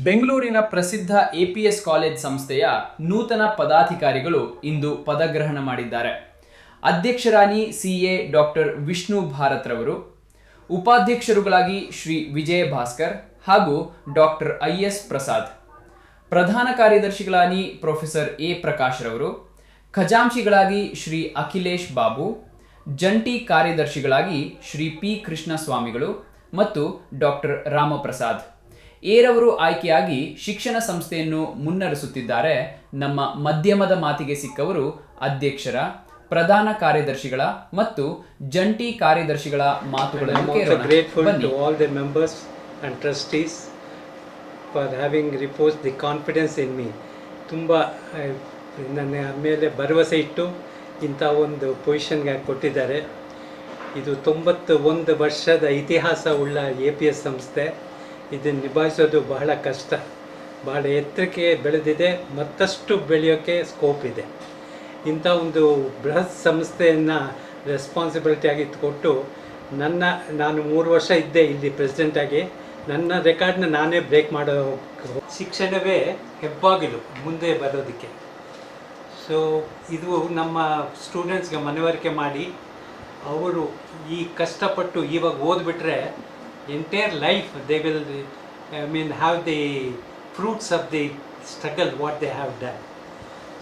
ಬೆಂಗಳೂರಿನ ಪ್ರಸಿದ್ಧ APS college ಸಂಸ್ಥೆಯ ನೂತನ ಪದಾಧಿಕಾರಿಗಳು ಇಂದು ಪದಗ್ರಹಣ ಮಾಡಿದ್ದಾರೆ. ಅಧ್ಯಕ್ಷರಾಗಿ ಸಿಎ ಡಾಕ್ಟರ್ ವಿಷ್ಣು ಭಾರತ್ ರವರು, ಉಪಾಧ್ಯಕ್ಷರುಗಳಾಗಿ ಶ್ರೀ ವಿಜಯ ಭಾಸ್ಕರ್ ಹಾಗೂ ಡಾಕ್ಟರ್ ಐಎಸ್ ಪ್ರಸಾದ್, ಪ್ರಧಾನ ಕಾರ್ಯದರ್ಶಿಗಳಾಗಿ ಪ್ರೊಫೆಸರ್ ಎ ಪ್ರಕಾಶ್ ರವರು, ಖಜಾಂಚಿಗಳಾಗಿ ಶ್ರೀ ಅಖಿಲೇಶ್ ಬಾಬು, ಜಂಟಿ ಕಾರ್ಯದರ್ಶಿಗಳಾಗಿ ಶ್ರೀ ಪಿ ಕೃಷ್ಣ ಸ್ವಾಮಿಗಳು ಮತ್ತು ಡಾಕ್ಟರ್ ರಾಮಪ್ರಸಾದ್ ಏರವರು ಆಯ್ಕೆಯಾಗಿ ಶಿಕ್ಷಣ ಸಂಸ್ಥೆಯನ್ನು ಮುನ್ನಡೆಸುತ್ತಿದ್ದಾರೆ. ನಮ್ಮ ಮಧ್ಯಮದ ಮಾತಿಗೆ ಸಿಕ್ಕವರು ಅಧ್ಯಕ್ಷರ, ಪ್ರಧಾನ ಕಾರ್ಯದರ್ಶಿಗಳ ಮತ್ತು ಜಂಟಿ ಕಾರ್ಯದರ್ಶಿಗಳ ಮಾತುಗಳನ್ನು ಕೇಳೋಣ. ಬನ್ನಿ. All the members and trustees for having reposed the confidence in me. ತುಂಬ ನನ್ನ ಮೇಲೆ ಭರವಸೆ ಇಟ್ಟು ಇಂಥ ಒಂದು ಪೊಸಿಷನ್ಗೆ ಕೊಟ್ಟಿದ್ದಾರೆ. ಇದು 91 ವರ್ಷದ ಇತಿಹಾಸ ಉಳ್ಳ APS ಸಂಸ್ಥೆ. ಇದನ್ನು ನಿಭಾಯಿಸೋದು ಬಹಳ ಕಷ್ಟ, ಬಹಳ ಎತ್ತರಕ್ಕೆ ಬೆಳೆದಿದೆ, ಮತ್ತಷ್ಟು ಬೆಳೆಯೋಕ್ಕೆ ಸ್ಕೋಪ್ ಇದೆ. ಇಂಥ ಒಂದು ಬೃಹತ್ ಸಂಸ್ಥೆಯನ್ನು ರೆಸ್ಪಾನ್ಸಿಬಿಲಿಟಿಯಾಗಿ ಕೊಟ್ಟು ನಾನು 3 ವರ್ಷ ಇದ್ದೆ ಇಲ್ಲಿ ಪ್ರೆಸಿಡೆಂಟಾಗಿ. ನನ್ನ ರೆಕಾರ್ಡ್ನ ನಾನೇ ಬ್ರೇಕ್ ಮಾಡೋ ಶಿಕ್ಷಣವೇ ಹೆಬ್ಬಾಗಿಲು ಮುಂದೆ ಬರೋದಕ್ಕೆ. ಸೊ ಇದು ನಮ್ಮ ಸ್ಟೂಡೆಂಟ್ಸ್ಗೆ ಮನವರಿಕೆ ಮಾಡಿ ಅವರು ಈ ಕಷ್ಟಪಟ್ಟು ಇವಾಗ ಓದ್ಬಿಟ್ರೆ entire life they will have the fruits of the struggle what they have done.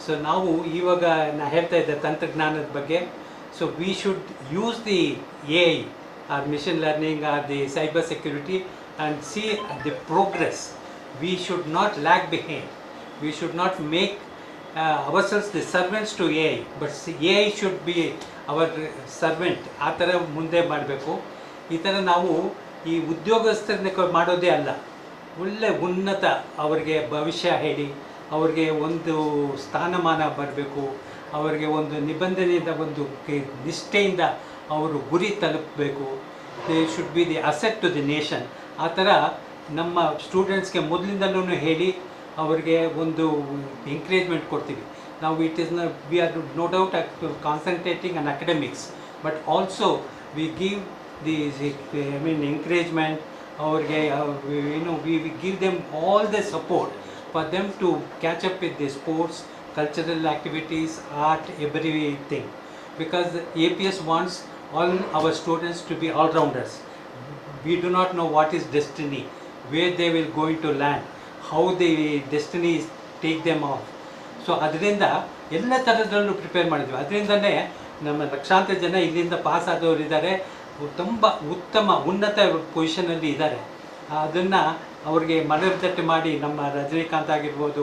So ನಾವು ಇವಾಗ ನಾ ಹೇಳ್ತಾ ಇದ್ದೆ ತಂತ್ರಜ್ಞಾನದ ಬಗ್ಗೆ. So we should use the AI or machine learning or the cyber security and see the progress. We should not lag behind. We should not make ourselves the servants to AI, but AI should be our servant. ಆ ಥರ ಮುಂದೆ ಮಾಡಬೇಕು. ಈ ಥರ ನಾವು ಈ ಉದ್ಯೋಗಸ್ಥರನ್ನ ಮಾಡೋದೇ ಅಲ್ಲ, ಒಳ್ಳೆ ಉನ್ನತ ಅವರಿಗೆ ಭವಿಷ್ಯ ಹೇಳಿ ಅವ್ರಿಗೆ ಒಂದು ಸ್ಥಾನಮಾನ ಬರಬೇಕು, ಅವರಿಗೆ ಒಂದು ನಿಬಂಧನೆಯಿಂದ ಒಂದು ನಿಷ್ಠೆಯಿಂದ ಅವರು ಗುರಿ ತಲುಪಬೇಕು. They should be the asset to the nation. ಆ ಥರ ನಮ್ಮ ಸ್ಟೂಡೆಂಟ್ಸ್ಗೆ ಮೊದಲಿಂದಲೂ ಹೇಳಿ ಅವರಿಗೆ ಒಂದು ಎಂಕರೇಜ್ಮೆಂಟ್ ಕೊಡ್ತೀವಿ ನಾವು. We are no doubt concentrating on academics, but also we give encouragement. We give them all the support for them to catch up with the sports, cultural activities, art, everything, because APS wants all our students to be all-rounders. We do not know what is destiny, where they will going to land, how the destiny take them off. So ಅದರಿಂದ ಎಲ್ಲ ಥರದಲ್ಲೂ prepare ಮಾಡಿದ್ವಿ. ಅದರಿಂದಲೇ ನಮ್ಮ ಲಕ್ಷಾಂತರ ಜನ ಇಲ್ಲಿಂದ pass ಆದವರು ಇದ್ದಾರೆ, ತುಂಬ ಉತ್ತಮ ಉನ್ನತ ಪೊಸಿಷನಲ್ಲಿ ಇದ್ದಾರೆ. ಅದನ್ನು ಅವ್ರಿಗೆ ಮನವರಿಕೆ ಮಾಡಿ ನಮ್ಮ ರಜನಿಕಾಂತ್ ಆಗಿರ್ಬೋದು,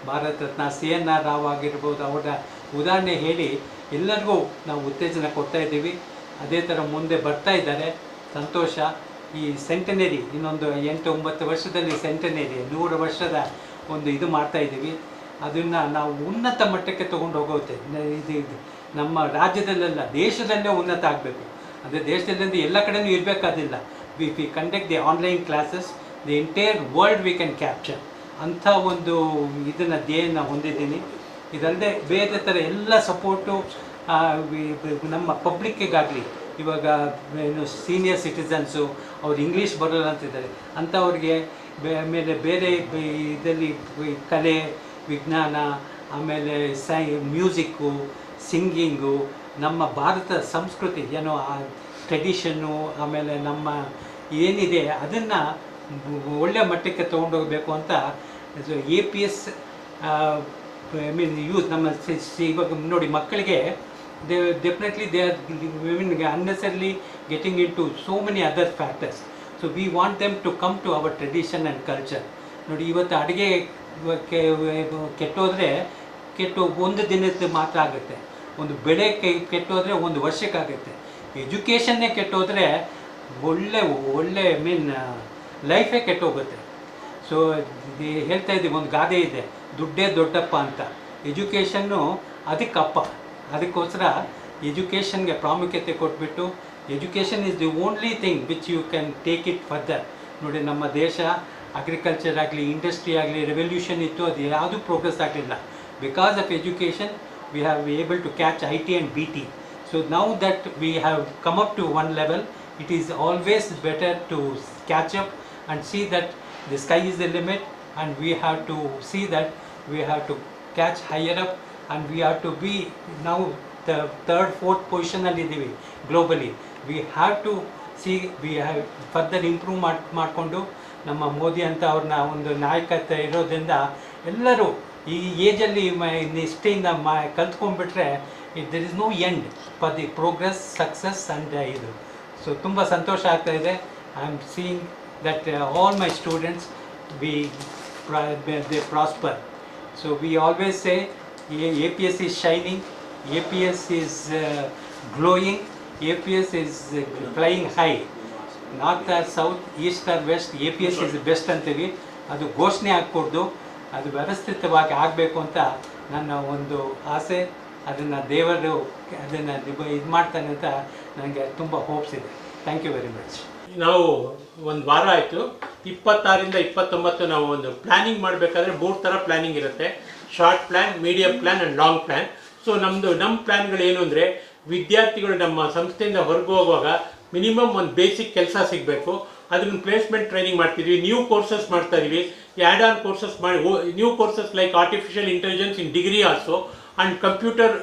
ಭಾರತ ರತ್ನ CNR ರಾವ್ ಆಗಿರ್ಬೋದು, ಅವರ ಉದಾಹರಣೆ ಹೇಳಿ ಎಲ್ಲರಿಗೂ ನಾವು ಉತ್ತೇಜನ ಕೊಡ್ತಾ ಇದ್ದೀವಿ. ಅದೇ ಥರ ಮುಂದೆ ಬರ್ತಾ ಇದ್ದಾರೆ. ಸಂತೋಷ. ಈ ಸೆಂಟನರಿ ಇನ್ನೊಂದು 8-9 ವರ್ಷದಲ್ಲಿ ಸೆಂಟನರಿ 100 ವರ್ಷದ ಒಂದು ಇದು ಮಾಡ್ತಾಯಿದ್ದೀವಿ. ಅದನ್ನು ನಾವು ಉನ್ನತ ಮಟ್ಟಕ್ಕೆ ತೊಗೊಂಡು ಹೋಗುತ್ತೆ. ಇದು ನಮ್ಮ ರಾಜ್ಯದಲ್ಲೆಲ್ಲ ದೇಶದಲ್ಲೇ ಉನ್ನತ ಆಗಬೇಕು. ಅದೇ ದೇಶದಲ್ಲಿ ಎಲ್ಲ ಕಡೆಯೂ ಇರಬೇಕಾದಿಲ್ಲ. We conduct the online classes, the entire world we can capture ಅಂಥ ಒಂದು ಇದನ್ನು ಧ್ಯೇಯನ ಹೊಂದಿದ್ದೀನಿ. ಇದಲ್ಲದೆ ಬೇರೆ ಥರ ಎಲ್ಲ ಸಪೋರ್ಟು ನಮ್ಮ ಪಬ್ಲಿಕ್ಕಿಗಾಗಲಿ. ಇವಾಗ ಏನು ಸೀನಿಯರ್ ಸಿಟಿಸನ್ಸು ಅವ್ರು ಇಂಗ್ಲೀಷ್ ಬರೋಲ್ಲ ಅಂತಿದ್ದಾರೆ, ಅಂಥವ್ರಿಗೆ ಆಮೇಲೆ ಬೇರೆ ಇದರಲ್ಲಿ ಕಲೆ, ವಿಜ್ಞಾನ, ಆಮೇಲೆ ಮ್ಯೂಸಿಕ್ಕು, ಸಿಂಗಿಂಗು, ನಮ್ಮ ಭಾರತ ಸಂಸ್ಕೃತಿ ಏನೋ ಆ ಟ್ರೆಡಿಷನ್ನು, ಆಮೇಲೆ ನಮ್ಮ ಏನಿದೆ ಅದನ್ನು ಒಳ್ಳೆಯ ಮಟ್ಟಕ್ಕೆ ತೊಗೊಂಡೋಗಬೇಕು ಅಂತ APS ಯೂಸ್ ನಮ್ಮ ಇವಾಗ ನೋಡಿ ಮಕ್ಕಳಿಗೆ definitely they are unnecessarily getting in to so many other factors. So we want them to come to our tradition and culture. ನೋಡಿ ಇವತ್ತು ಅಡುಗೆ ಕೆಟ್ಟೋದ್ರೆ ಒಂದು ದಿನದ ಮಾತ್ರ ಆಗುತ್ತೆ, ಒಂದು ಬೆಳೆ ಕೆಟ್ಟೋದ್ರೆ 1 ವರ್ಷಕ್ಕಾಗುತ್ತೆ. ಎಜುಕೇಷನ್ನೇ ಕೆಟ್ಟೋದ್ರೆ ಒಳ್ಳೆ ಲೈಫೇ ಕೆಟ್ಟೋಗುತ್ತೆ. ಸೊ ಹೇಳ್ತಾ ಇದ್ದೀವಿ, ಒಂದು ಗಾದೆ ಇದೆ, ದುಡ್ಡೇ ದೊಡ್ಡಪ್ಪ ಅಂತ. ಎಜುಕೇಷನ್ನು ಅದಕ್ಕಪ್ಪ. ಅದಕ್ಕೋಸ್ಕರ ಎಜುಕೇಷನ್ಗೆ ಪ್ರಾಮುಖ್ಯತೆ ಕೊಟ್ಬಿಟ್ಟು education is the only thing which you can take it further. ನೋಡಿ ನಮ್ಮ ದೇಶ ಅಗ್ರಿಕಲ್ಚರ್ ಆಗಲಿ, ಇಂಡಸ್ಟ್ರಿ ಆಗಲಿ, ರೆವಲ್ಯೂಷನ್ ಇತ್ತು, ಅದು ಯಾವುದೂ ಪ್ರೋಗ್ರೆಸ್ ಆಗಲಿಲ್ಲ. Because of education we have been able to catch IT and BT. So now that we have come up to one level, it is always better to catch up and see that the sky is the limit. and we have to see that we have to catch higher up, and we have to be now the third, fourth position ಅಲ್ಲಿ ಇದ್ದೀವಿ globally. We have to see, we have further improve ಮಾಡಿಕೊಂಡು ನಮ್ಮ ಮೋದಿ ಅಂತ ಅವ್ರನ್ನ ಒಂದು ನಾಯಕತ್ವ ಇರೋದ್ರಿಂದ ಎಲ್ಲರೂ ಈ ಏಜಲ್ಲಿ ನಿಷ್ಠೆಯಿಂದ ಕಲ್ತ್ಕೊಂಡ್ಬಿಟ್ರೆ there is no end for the progress, success and ಇದು. ಸೊ ತುಂಬ ಸಂತೋಷ ಆಗ್ತಾ ಇದೆ. I am seeing that all my students they prosper. So we always say APS is shining, APS is glowing, APS is flying high. North or south, east or west, APS is the best ಅಂತೀವಿ. ಅದು ಘೋಷಣೆ ಆಗ್ಕೊಡ್ದು, ಅದು ವ್ಯವಸ್ಥಿತವಾಗಿ ಆಗಬೇಕು ಅಂತ ನನ್ನ ಒಂದು ಆಸೆ. ಅದನ್ನು ದೇವರು ಅದನ್ನು ಇದು ಮಾಡ್ತಾನೆ ಅಂತ ನನಗೆ ತುಂಬ ಹೋಪ್ಸ್ ಇದೆ. Thank you very much. ನಾವು ಒಂದು ವಾರ ಆಯಿತು, 26ರಿಂದ 29 ನಾವು ಒಂದು ಪ್ಲ್ಯಾನಿಂಗ್ ಮಾಡಬೇಕಾದ್ರೆ 3 ಥರ ಪ್ಲ್ಯಾನಿಂಗ್ ಇರುತ್ತೆ. Short plan, medium plan and long plan. So ನಮ್ಮ ಪ್ಲ್ಯಾನ್ಗಳು ಏನು ಅಂದರೆ, ವಿದ್ಯಾರ್ಥಿಗಳು ನಮ್ಮ ಸಂಸ್ಥೆಯಿಂದ ಹೊರಗೆ ಹೋಗುವಾಗ ಮಿನಿಮಮ್ ಒಂದು ಬೇಸಿಕ್ ಕೆಲಸ ಸಿಗಬೇಕು. ಅದನ್ನು ಪ್ಲೇಸ್ಮೆಂಟ್ ಟ್ರೈನಿಂಗ್ ಮಾಡ್ತಿದ್ವಿ, ನ್ಯೂ ಕೋರ್ಸಸ್ ಮಾಡ್ತಾ ಇದೀವಿ, ಆ್ಯಡ್ ಆನ್ ಕೋರ್ಸಸ್ ಮಾಡಿ, new courses like artificial intelligence in degree also and computer.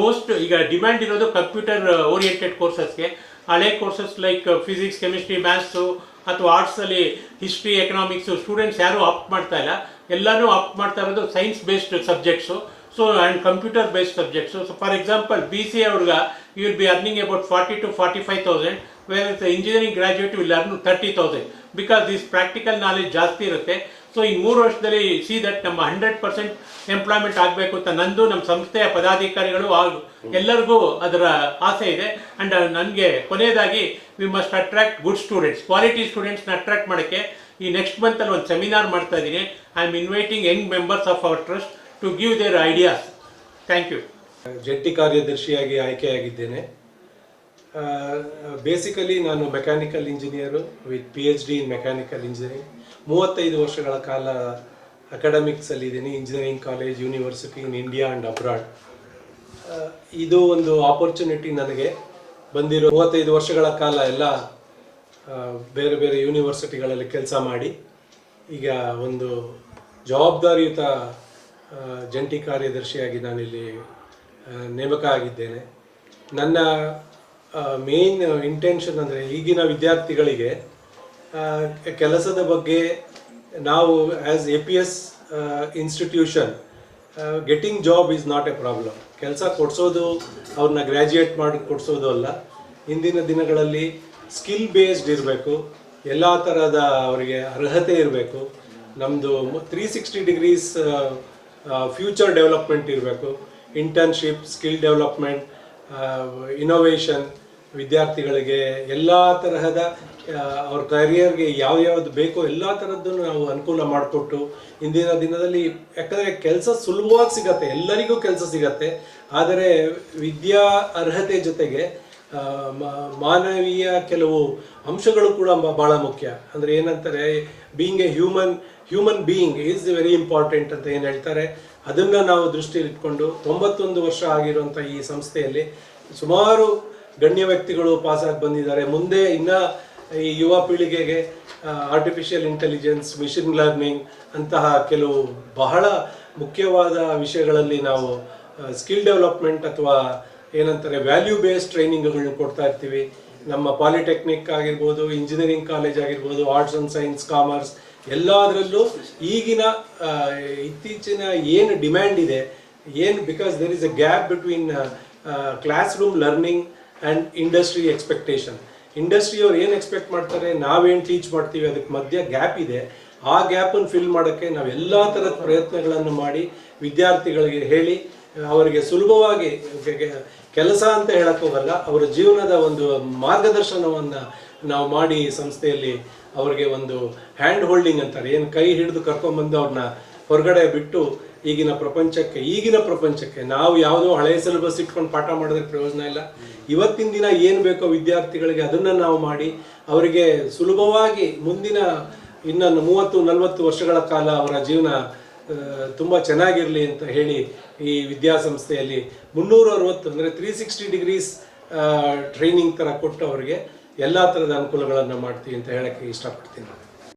Most ಈಗ ಡಿಮ್ಯಾಂಡ್ ಇರೋದು ಕಂಪ್ಯೂಟರ್ ಓರಿಯೆಂಟೆಡ್ ಕೋರ್ಸಸ್ಗೆ. ಹಳೆ courses like physics, chemistry, maths ಅಥವಾ ಆರ್ಟ್ಸಲ್ಲಿ ಹಿಸ್ಟ್ರಿ, ಎಕನಾಮಿಕ್ಸು ಸ್ಟೂಡೆಂಟ್ಸ್ ಯಾರೂ ಅಪ್ ಮಾಡ್ತಾ ಇಲ್ಲ. ಎಲ್ಲನೂ ಅಪ್ ಮಾಡ್ತಾ ಇರೋದು science based subjects, so and computer based subjects. So for example BCA ಅವ್ರಿಗೆ you will be earning about 40,000 to 45,000, whereas the engineering graduate will earn 30,000 because this practical knowledge ಜಾಸ್ತಿ ಇರುತ್ತೆ. So ಈ 3 ವರ್ಷದಲ್ಲಿ ಸಿ ದಟ್ ನಮ್ಮ 100% employment ಆಗಬೇಕು ಅಂತ ನಂದು, ನಮ್ಮ ಸಂಸ್ಥೆಯ ಪದಾಧಿಕಾರಿಗಳು ಎಲ್ಲರಿಗೂ ಅದರ ಆಸೆ ಇದೆ. ಆ್ಯಂಡ್ ನನಗೆ ಕೊನೆಯದಾಗಿ we must attract good students, quality ಸ್ಟೂಡೆಂಟ್ಸ್ನ ಅಟ್ರಾಕ್ಟ್ ಮಾಡೋಕ್ಕೆ ಈ ನೆಕ್ಸ್ಟ್ ಮಂತಲ್ಲಿ ಒಂದು ಸೆಮಿನಾರ್ ಮಾಡ್ತಾ ಇದ್ದೀನಿ. I am inviting young members of our trust to give their ideas. Thank you. ಜಂಟಿ ಕಾರ್ಯದರ್ಶಿಯಾಗಿ ಆಯ್ಕೆಯಾಗಿದ್ದೇನೆ. ಬೇಸಿಕಲಿ ನಾನು mechanical engineer with PhD in mechanical engineering. 35 ವರ್ಷಗಳ ಕಾಲ ಅಕಾಡೆಮಿಕ್ಸಲ್ಲಿದ್ದೀನಿ, engineering college, university in India and abroad. ಇದು ಒಂದು ಆಪರ್ಚುನಿಟಿ ನನಗೆ ಬಂದಿರೋ. 35 ವರ್ಷಗಳ ಕಾಲ ಎಲ್ಲ ಬೇರೆ ಬೇರೆ ಯೂನಿವರ್ಸಿಟಿಗಳಲ್ಲಿ ಕೆಲಸ ಮಾಡಿ ಈಗ ಒಂದು ಜವಾಬ್ದಾರಿಯುತ ಜಂಟಿ ಕಾರ್ಯದರ್ಶಿಯಾಗಿ ನಾನಿಲ್ಲಿ ನೇಮಕ ಆಗಿದ್ದೇನೆ. ನನ್ನ ಮೇನ್ ಇಂಟೆನ್ಷನ್ ಅಂದರೆ ಈಗಿನ ವಿದ್ಯಾರ್ಥಿಗಳಿಗೆ ಕೆಲಸದ ಬಗ್ಗೆ ನಾವು as APS institution getting job is not A problem. ಕೆಲಸ ಕೊಡಿಸೋದು, ಅವ್ರನ್ನ ಗ್ರ್ಯಾಜುಯೇಟ್ ಮಾಡಿ ಕೊಡಿಸೋದು ಅಲ್ಲ. ಇಂದಿನ ದಿನಗಳಲ್ಲಿ ಸ್ಕಿಲ್ ಬೇಸ್ಡ್ ಇರಬೇಕು, ಎಲ್ಲ ಥರದ ಅವರಿಗೆ ಅರ್ಹತೆ ಇರಬೇಕು. ನಮ್ಮದು 360 ಡಿಗ್ರೀಸ್ ಫ್ಯೂಚರ್ ಡೆವಲಪ್ಮೆಂಟ್ ಇರಬೇಕು. ಇಂಟರ್ನ್ಶಿಪ್, ಸ್ಕಿಲ್ ಡೆವಲಪ್ಮೆಂಟ್, ಇನೋವೇಷನ್, ವಿದ್ಯಾರ್ಥಿಗಳಿಗೆ ಎಲ್ಲ ತರಹದ ಅವ್ರ ಕರಿಯರ್ಗೆ ಯಾವ್ಯಾವ್ದು ಬೇಕೋ ಎಲ್ಲ ಥರದ್ದನ್ನು ನಾವು ಅನುಕೂಲ ಮಾಡಿಕೊಟ್ಟು ಇಂದಿನ ದಿನದಲ್ಲಿ, ಯಾಕಂದರೆ ಕೆಲಸ ಸುಲಭವಾಗಿ ಸಿಗತ್ತೆ, ಎಲ್ಲರಿಗೂ ಕೆಲಸ ಸಿಗತ್ತೆ. ಆದರೆ ವಿದ್ಯಾ ಅರ್ಹತೆ ಜೊತೆಗೆ ಮಾನವೀಯ ಕೆಲವು ಅಂಶಗಳು ಕೂಡ ಭಾಳ ಮುಖ್ಯ. ಅಂದರೆ ಏನಂತಾರೆ, being A human being is very important ಅಂತ ಏನು ಹೇಳ್ತಾರೆ, ಅದನ್ನು ನಾವು ದೃಷ್ಟಿಯಲ್ಲಿ ಇಟ್ಕೊಂಡು 91 ವರ್ಷ ಆಗಿರುವಂಥ ಈ ಸಂಸ್ಥೆಯಲ್ಲಿ ಸುಮಾರು ಗಣ್ಯ ವ್ಯಕ್ತಿಗಳು ಪಾಸಾಗಿ ಬಂದಿದ್ದಾರೆ. ಮುಂದೆ ಇನ್ನು ಈ ಯುವ ಪೀಳಿಗೆಗೆ ಆರ್ಟಿಫಿಷಿಯಲ್ ಇಂಟೆಲಿಜೆನ್ಸ್, ಮಿಷಿನ್ ಲರ್ನಿಂಗ್ ಅಂತಹ ಕೆಲವು ಬಹಳ ಮುಖ್ಯವಾದ ವಿಷಯಗಳಲ್ಲಿ ನಾವು ಸ್ಕಿಲ್ ಡೆವಲಪ್ಮೆಂಟ್ ಅಥವಾ ಏನಂತಾರೆ ವ್ಯಾಲ್ಯೂ ಬೇಸ್ಡ್ ಟ್ರೈನಿಂಗ್ಗಳನ್ನ ಕೊಡ್ತಾ ಇರ್ತೀವಿ. ನಮ್ಮ ಪಾಲಿಟೆಕ್ನಿಕ್ ಆಗಿರ್ಬೋದು, ಇಂಜಿನಿಯರಿಂಗ್ ಕಾಲೇಜ್ ಆಗಿರ್ಬೋದು, ಆರ್ಟ್ಸ್ ಆ್ಯಂಡ್ ಸೈನ್ಸ್, ಕಾಮರ್ಸ್, ಎಲ್ಲದರಲ್ಲೂ ಈಗಿನ ಇತ್ತೀಚಿನ ಏನು ಡಿಮ್ಯಾಂಡ್ ಇದೆ, ಏನು because there is a gap between classroom learning and industry expectation. ಇಂಡಸ್ಟ್ರಿಯವ್ರು ಏನು ಎಕ್ಸ್ಪೆಕ್ಟ್ ಮಾಡ್ತಾರೆ, ನಾವೇನು ಟೀಚ್ ಮಾಡ್ತೀವಿ, ಅದಕ್ಕೆ ಮಧ್ಯ ಗ್ಯಾಪ್ ಇದೆ. ಆ ಗ್ಯಾಪನ್ನು ಫಿಲ್ ಮಾಡೋಕ್ಕೆ ನಾವು ಎಲ್ಲ ಥರದ ಪ್ರಯತ್ನಗಳನ್ನು ಮಾಡಿ ವಿದ್ಯಾರ್ಥಿಗಳಿಗೆ ಹೇಳಿ ಅವರಿಗೆ ಸುಲಭವಾಗಿ ಕೆಲಸ ಅಂತ ಹೇಳಕ್ಕೆ ಹೋಗಲ್ಲ, ಅವರ ಜೀವನದ ಒಂದು ಮಾರ್ಗದರ್ಶನವನ್ನು ನಾವು ಮಾಡಿ ಸಂಸ್ಥೆಯಲ್ಲಿ ಅವ್ರಿಗೆ ಒಂದು ಹ್ಯಾಂಡ್ ಹೋಲ್ಡಿಂಗ್ ಅಂತಾರೆ, ಏನು ಕೈ ಹಿಡಿದು ಕರ್ಕೊಂಡ್ಬಂದು ಅವ್ರನ್ನ ಹೊರಗಡೆ ಬಿಟ್ಟು ಈಗಿನ ಪ್ರಪಂಚಕ್ಕೆ ನಾವು ಯಾವುದೋ ಹಳೆಯ ಸಿಲೆಬಸ್ ಇಟ್ಕೊಂಡು ಪಾಠ ಮಾಡೋದಕ್ಕೆ ಪ್ರಯೋಜನ ಇಲ್ಲ. ಇವತ್ತಿನ ದಿನ ಏನು ಬೇಕೋ ವಿದ್ಯಾರ್ಥಿಗಳಿಗೆ ಅದನ್ನು ನಾವು ಮಾಡಿ ಅವರಿಗೆ ಸುಲಭವಾಗಿ ಮುಂದಿನ ಇನ್ನೊಂದು 30-40 ವರ್ಷಗಳ ಕಾಲ ಅವರ ಜೀವನ ತುಂಬ ಚೆನ್ನಾಗಿರಲಿ ಅಂತ ಹೇಳಿ ಈ ವಿದ್ಯಾಸಂಸ್ಥೆಯಲ್ಲಿ 360 ಅಂದರೆ 360 ಡಿಗ್ರೀಸ್ ಟ್ರೈನಿಂಗ್ ಥರ ಕೊಟ್ಟು ಅವರಿಗೆ ಎಲ್ಲ ಥರದ ಅನುಕೂಲಗಳನ್ನು ಮಾಡ್ತೀವಿ ಅಂತ ಹೇಳೋಕ್ಕೆ ಇಷ್ಟಪಡ್ತೀನಿ.